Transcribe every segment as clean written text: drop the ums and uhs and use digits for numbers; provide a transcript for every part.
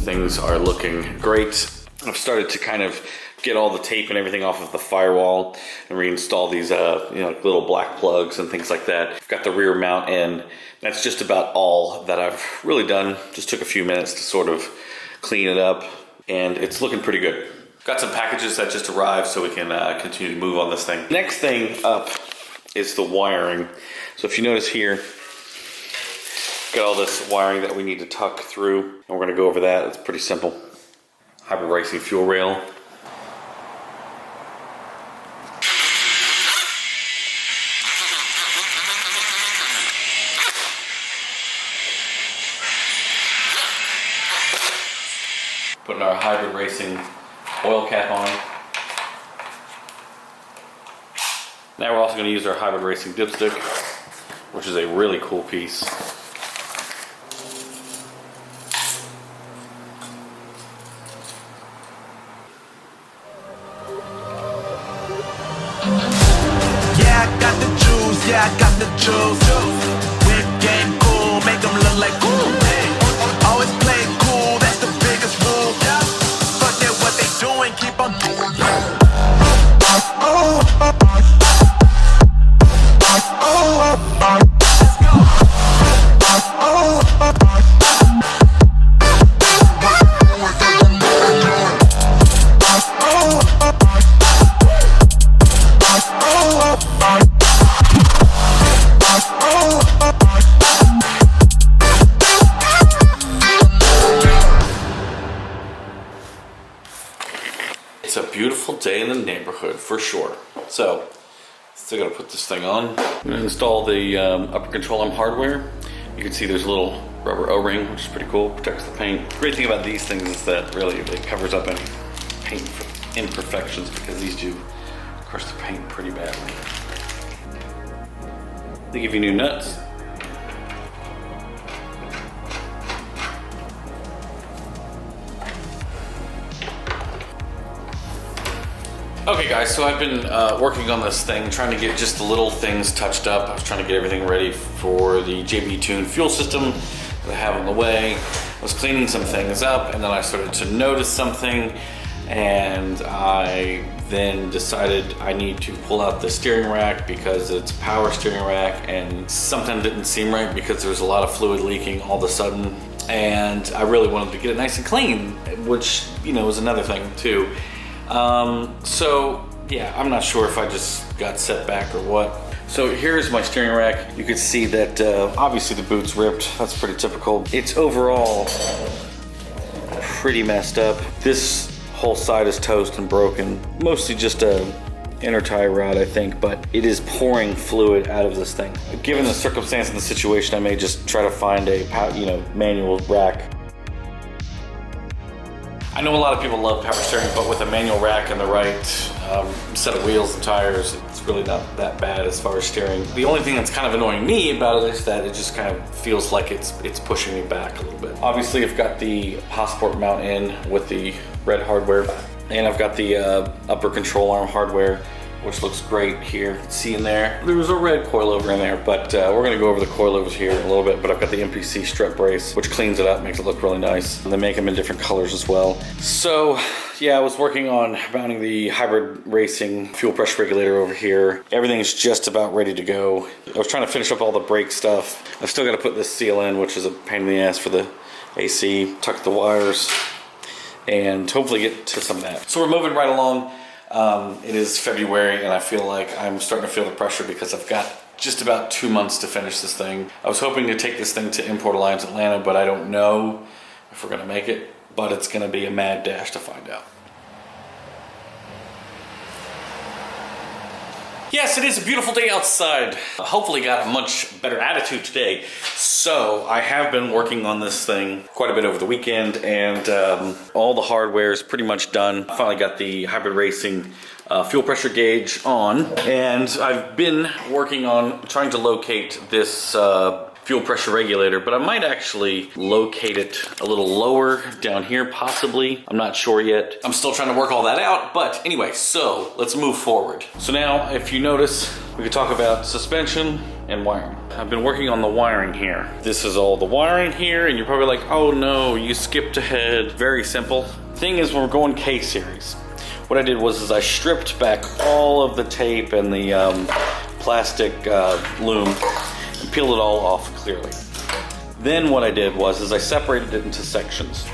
things are looking great. I've started to kind of get all the tape and everything off of the firewall and reinstall these little black plugs and things like that. I've got the rear mount in. That's just about all that I've really done. Just took a few minutes to sort of clean it up, and it's looking pretty good. Got some packages that just arrived so we can continue to move on this thing. Next thing up is the wiring. So if you notice here, got all this wiring that we need to tuck through, and we're gonna go over that. It's pretty simple. Hybrid racing fuel rail. Putting our hybrid racing oil cap on. Now we're also going to use our hybrid racing dipstick, which is a really cool piece. Yeah, I got the juice, yeah, I got the juice. Whip game cool, make them look like cool. Always play cool, that's the biggest rule. Fuck it, what they doing, keep on doing. It's a beautiful day in the neighborhood for sure. So, still gotta put this thing on. I'm gonna install the upper control arm hardware. You can see there's a little rubber O-ring, which is pretty cool, protects the paint. The great thing about these things is that really it covers up any paint imperfections, because these do crush the paint pretty badly. They give you new nuts. Okay guys, so I've been working on this thing, trying to get just the little things touched up. I was trying to get everything ready for the JB Tune fuel system that I have on the way. I was cleaning some things up, and then I started to notice something, and I then decided I need to pull out the steering rack because it's a power steering rack, and something didn't seem right because there was a lot of fluid leaking all of a sudden, and I really wanted to get it nice and clean, which, you know, was another thing too. So yeah, I'm not sure if I just got set back or what. So here's my steering rack. You can see that obviously the boot's ripped. That's pretty typical. It's overall pretty messed up. This whole side is toast and broken. Mostly just a inner tie rod, I think, but it is pouring fluid out of this thing. Given the circumstance and the situation, I may just try to find a manual rack. I know a lot of people love power steering, but with a manual rack and the right set of wheels and tires, it's really not that bad as far as steering. The only thing that's kind of annoying me about it is that it just kind of feels like it's pushing me back a little bit. Obviously, I've got the passport mount in with the red hardware, and I've got the upper control arm hardware, which looks great here. See in there, there was a red coilover in there, but we're gonna go over the coilovers here in a little bit, but I've got the MPC strut brace, which cleans it up, makes it look really nice. And they make them in different colors as well. So yeah, I was working on mounting the hybrid racing fuel pressure regulator over here. Everything's just about ready to go. I was trying to finish up all the brake stuff. I've still got to put this seal in, which is a pain in the ass for the AC, tuck the wires, and hopefully get to some of that. So we're moving right along. It is February, and I feel like I'm starting to feel the pressure because I've got just about 2 months to finish this thing. I was hoping to take this thing to Import Alliance Atlanta, but I don't know if we're gonna make it, but it's gonna be a mad dash to find out. Yes, it is a beautiful day outside. Hopefully got a much better attitude today. So I have been working on this thing quite a bit over the weekend, and all the hardware is pretty much done. Finally got the hybrid racing fuel pressure gauge on, and I've been working on trying to locate this fuel pressure regulator, but I might actually locate it a little lower down here, possibly. I'm not sure yet. I'm still trying to work all that out, but anyway, so let's move forward. So now, if you notice, we could talk about suspension, and wiring. I've been working on the wiring here. This is all the wiring here, and you're probably like, oh no, you skipped ahead. Very simple. Thing is, when we're going K-series, what I did was I stripped back all of the tape and the plastic loom and peeled it all off clearly. Then what I did was I separated it into sections.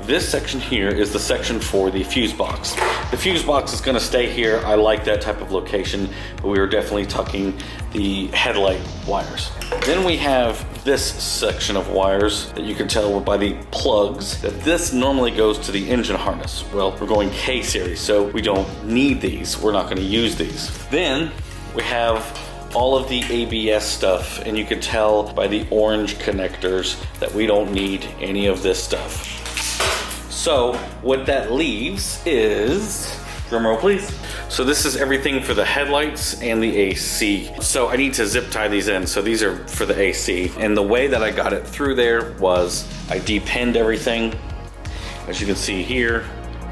This section here is the section for the fuse box. The fuse box is going to stay here. I like that type of location, but we were definitely tucking the headlight wires. Then we have this section of wires that you can tell by the plugs that this normally goes to the engine harness. Well, we're going K-series, so we don't need these. We're not going to use these. Then we have all of the ABS stuff, and you can tell by the orange connectors that we don't need any of this stuff. So what that leaves is, drum roll please. So this is everything for the headlights and the AC. So I need to zip tie these in. So these are for the AC. And the way that I got it through there was I depinned everything. As you can see here,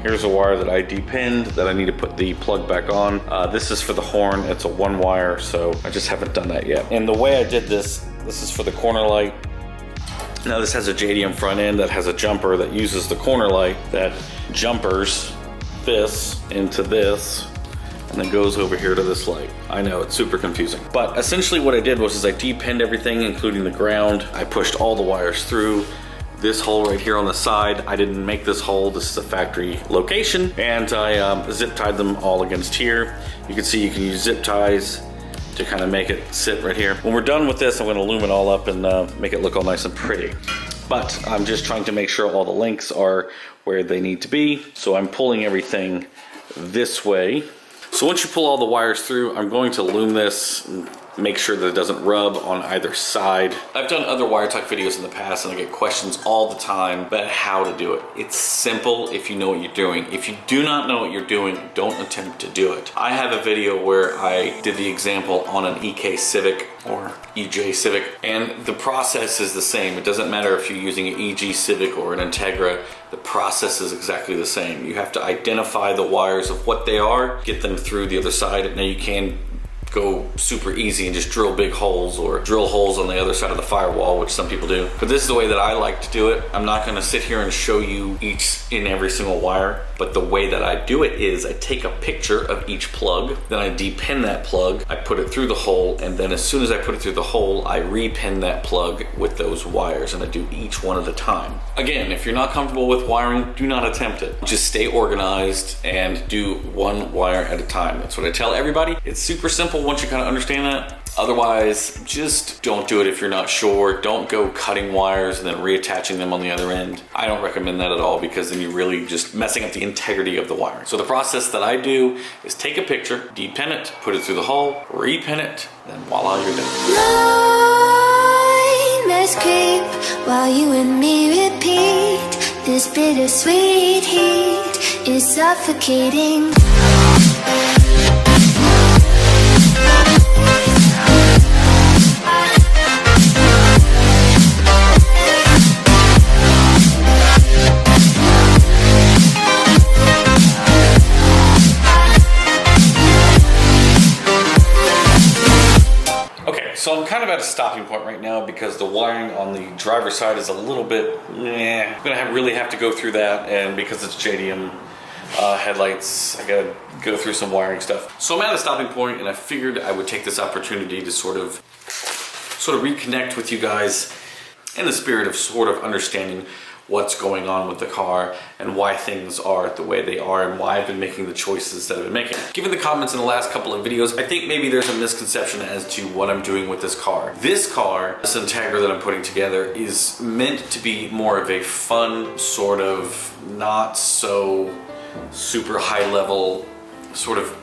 here's a wire that I depinned that I need to put the plug back on. This is for the horn. It's a one wire, so I just haven't done that yet. And the way I did this is for the corner light. Now this has a JDM front end that has a jumper that uses the corner light that jumpers this into this and then goes over here to this light. I know, it's super confusing. But essentially what I did was I depinned everything, including the ground. I pushed all the wires through. This hole right here on the side, I didn't make this hole. This is a factory location. And I zip tied them all against here. You can see you can use zip ties to kind of make it sit right here. When we're done with this, I'm gonna loom it all up and make it look all nice and pretty. But I'm just trying to make sure all the links are where they need to be. So I'm pulling everything this way. So once you pull all the wires through, I'm going to loom this and make sure that it doesn't rub on either side. I've done other wire tuck videos in the past and I get questions all the time about how to do it. It's simple if you know what you're doing. If you do not know what you're doing, don't attempt to do it. I have a video where I did the example on an EK Civic or EJ Civic, and the process is the same. It doesn't matter if you're using an EG Civic or an Integra, the process is exactly the same. You have to identify the wires of what they are, get them through the other side. Now you can go super easy and just drill big holes or drill holes on the other side of the firewall, which some people do. But this is the way that I like to do it. I'm not gonna sit here and show you each in every single wire, but the way that I do it is I take a picture of each plug, then I depin that plug, I put it through the hole, and then as soon as I put it through the hole, I repin that plug with those wires, and I do each one at a time. Again, if you're not comfortable with wiring, do not attempt it. Just stay organized and do one wire at a time. That's what I tell everybody. It's super simple once you kind of understand that. Otherwise, just don't do it if you're not sure. Don't go cutting wires and then reattaching them on the other end. I don't recommend that at all, because then you're really just messing up the integrity of the wiring. So the process that I do is take a picture, depin it, put it through the hole, repin it, then voila, you're done. Let's creep while you and me repeat. This bittersweet heat is suffocating. So I'm kind of at a stopping point right now because the wiring on the driver's side is a little bit, I'm gonna really have to go through that, and because it's JDM headlights, I gotta go through some wiring stuff. So I'm at a stopping point, and I figured I would take this opportunity to sort of reconnect with you guys in the spirit of sort of understanding what's going on with the car and why things are the way they are and why I've been making the choices that I've been making. Given the comments in the last couple of videos, I think maybe there's a misconception as to what I'm doing with this car. This car, this Integra that I'm putting together, is meant to be more of a fun, sort of not so super high level sort of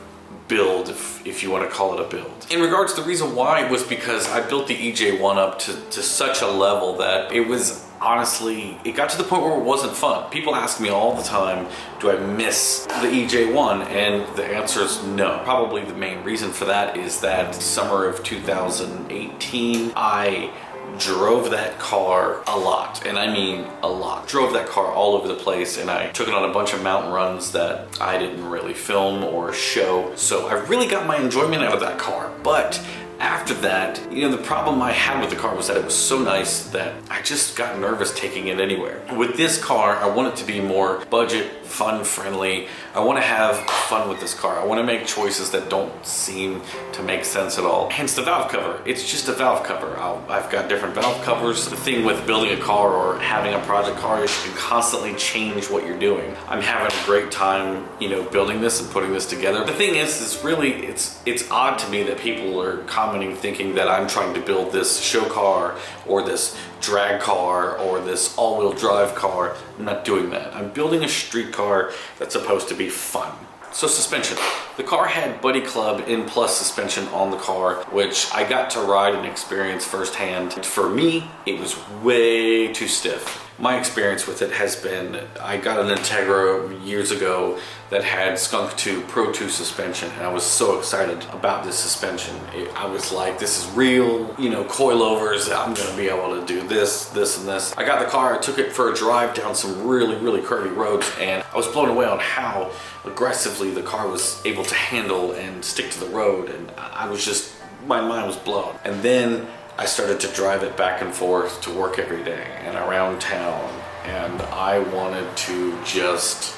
build, if you want to call it a build. In regards to the reason why was because I built the EJ1 up to such a level that it was honestly, it got to the point where it wasn't fun. People ask me all the time, do I miss the EJ1? And the answer is no. Probably the main reason for that is that summer of 2018, I drove that car a lot, and I mean a lot. Drove that car all over the place, and I took it on a bunch of mountain runs that I didn't really film or show. So I really got my enjoyment out of that car, but After that, you know, the problem I had with the car was that it was so nice that I just got nervous taking it anywhere. With this car, I want it to be more budget, fun friendly. I want to have fun with this car. I want to make choices that don't seem to make sense at all. Hence the valve cover. It's just a valve cover. I've got different valve covers. The thing with building a car or having a project car is you can constantly change what you're doing. I'm having a great time, you know, building this and putting this together. The thing is really, it's odd to me that people are commenting thinking that I'm trying to build this show car or this drag car or this all-wheel drive car. I'm not doing that. I'm building a street car that's supposed to be fun. So suspension. The car had Buddy Club N Plus suspension on the car, which I got to ride and experience firsthand. For me, it was way too stiff. My experience with it has been, I got an Integra years ago that had Skunk 2 Pro 2 suspension, and I was so excited about this suspension. I was like, this is real, you know, coilovers, I'm gonna be able to do this, this, and this. I got the car, I took it for a drive down some really, really curvy roads, and I was blown away on how aggressively the car was able to handle and stick to the road, and I was just, my mind was blown. And then I started to drive it back and forth to work every day and around town, and I wanted to just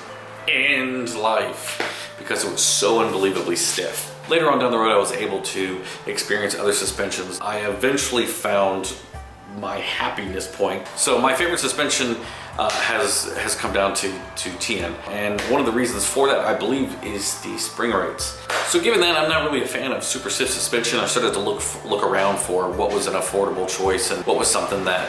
end life because it was so unbelievably stiff. Later on down the road, I was able to experience other suspensions. I eventually found my happiness point. So my favorite suspension has come down to TN, and one of the reasons for that, I believe, is the spring rates. So given that I'm not really a fan of super stiff suspension, I started to look around for what was an affordable choice and what was something that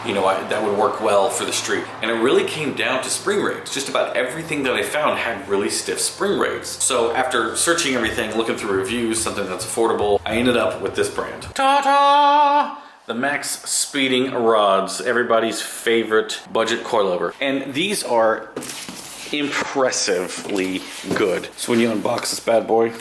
you know, that would work well for the street. And it really came down to spring rates. Just about everything that I found had really stiff spring rates. So after searching everything, looking through reviews, something that's affordable, I ended up with this brand. Ta-da! The Maxpeedingrods, everybody's favorite budget coilover. And these are impressively good. So when you unbox this bad boy,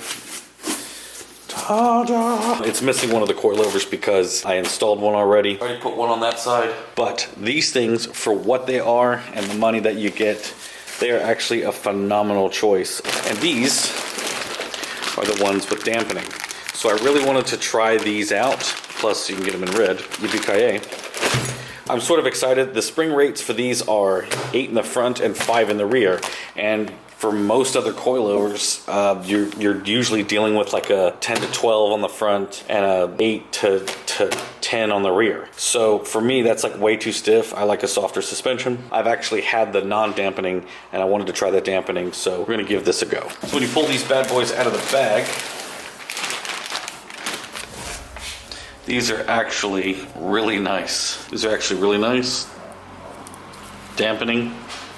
ta-da! It's missing one of the coilovers because I installed one already. I already put one on that side. But these things, for what they are and the money that you get, they are actually a phenomenal choice. And these are the ones with dampening. So I really wanted to try these out. Plus you can get them in red, yippee-ki-yay. I'm sort of excited. The spring rates for these are 8 in the front and 5 in the rear. And for most other coilovers, you're usually dealing with like a 10 to 12 on the front and a 8 to 10 on the rear. So for me, that's like way too stiff. I like a softer suspension. I've actually had the non-dampening and I wanted to try the dampening, so we're gonna give this a go. So when you pull these bad boys out of the bag, these are actually really nice. These are actually really nice. Dampening.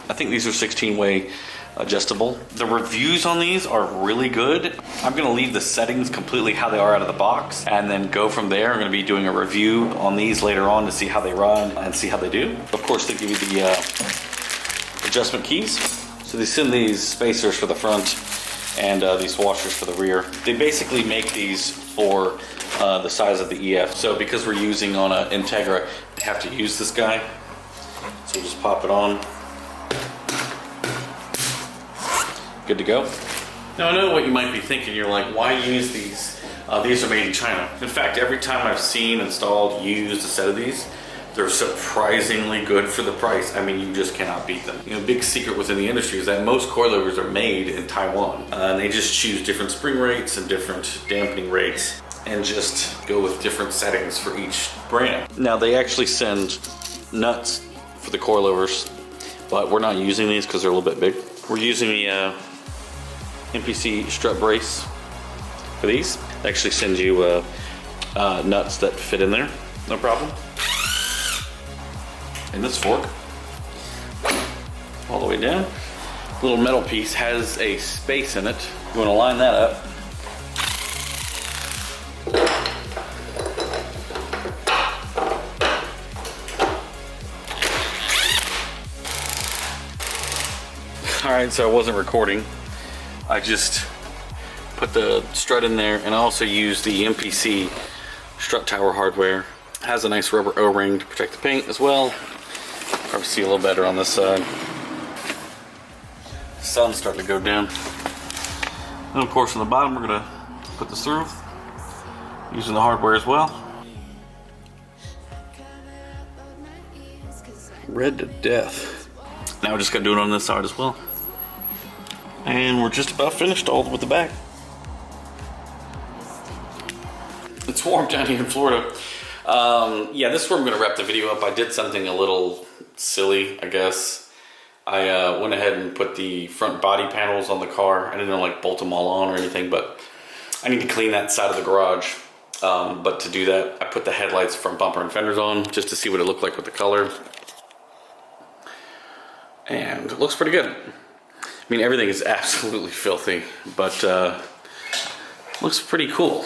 I think these are 16-way adjustable. The reviews on these are really good. I'm gonna leave the settings completely how they are out of the box and then go from there. I'm gonna be doing a review on these later on to see how they run and see how they do. Of course, they give you the adjustment keys. So they send these spacers for the front and these washers for the rear. They basically make these for the size of the EF. So because we're using on an Integra, I have to use this guy. So we'll just pop it on. Good to go. Now I know what you might be thinking. You're like, why use these? These are made in China. In fact, every time I've seen, installed, used a set of these, they're surprisingly good for the price. I mean, you just cannot beat them. You know, big secret within the industry is that most coilovers are made in Taiwan. And they just choose different spring rates and different dampening rates and just go with different settings for each brand. Now they actually send nuts for the coilovers, but we're not using these because they're a little bit big. We're using the MPC strut brace for these. They actually send you nuts that fit in there, no problem. And this fork, all the way down. The little metal piece has a space in it. You want to line that up. All right, so I wasn't recording. I just put the strut in there, and I also used the MPC strut tower hardware. It has a nice rubber O-ring to protect the paint as well. Probably see a little better on this side. The sun's starting to go down. And of course on the bottom we're gonna put this through. using the hardware as well. Red to death. Now we just gotta do it on this side as well. And we're just about finished all with the back. It's warm down here in Florida. Yeah, this is where I'm gonna wrap the video up. I did something a little silly, I guess. I went ahead and put the front body panels on the car. I didn't like bolt them all on or anything, but I need to clean that side of the garage. But to do that, I put the headlights, front bumper and fenders on just to see what it looked like with the color. And it looks pretty good. I mean, everything is absolutely filthy, but looks pretty cool.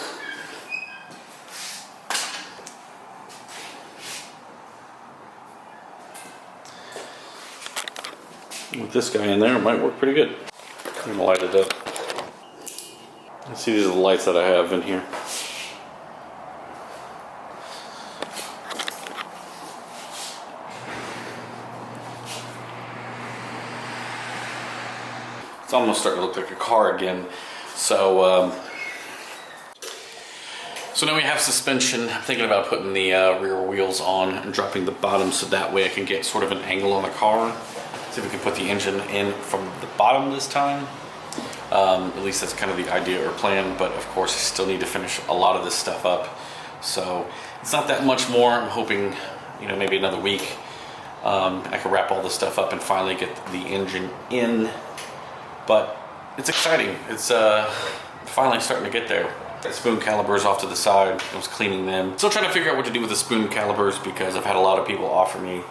With this guy in there, it might work pretty good. I'm gonna light it up. Let's see, these are the lights that I have in here. It's almost starting to look like a car again. So now we have suspension. I'm thinking about putting the rear wheels on and dropping the bottom so that way I can get sort of an angle on the car. See if we can put the engine in from the bottom this time. At least that's kind of the idea or plan, but of course I still need to finish a lot of this stuff up. So it's not that much more. I'm hoping, you know, maybe another week I can wrap all this stuff up and finally get the engine in. But it's exciting. It's finally starting to get there. Got spoon calipers off to the side. I was cleaning them. Still trying to figure out what to do with the spoon calipers because I've had a lot of people offer me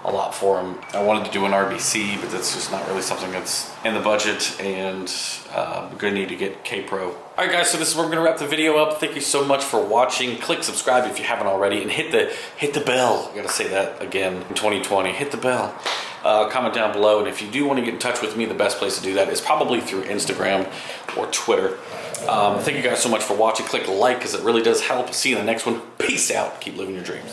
a lot for them. I wanted to do an RBC, but that's just not really something that's in the budget, and I'm gonna need to get K-Pro. All right guys, so this is where we're gonna wrap the video up. Thank you so much for watching. Click subscribe if you haven't already, and hit the bell. I gotta say that again in 2020. Hit the bell. Comment down below, and if you do want to get in touch with me, the best place to do that is probably through Instagram or Twitter. Thank you guys so much for watching. Click like because it really does help. See you in the next one. Peace out. Keep living your dreams.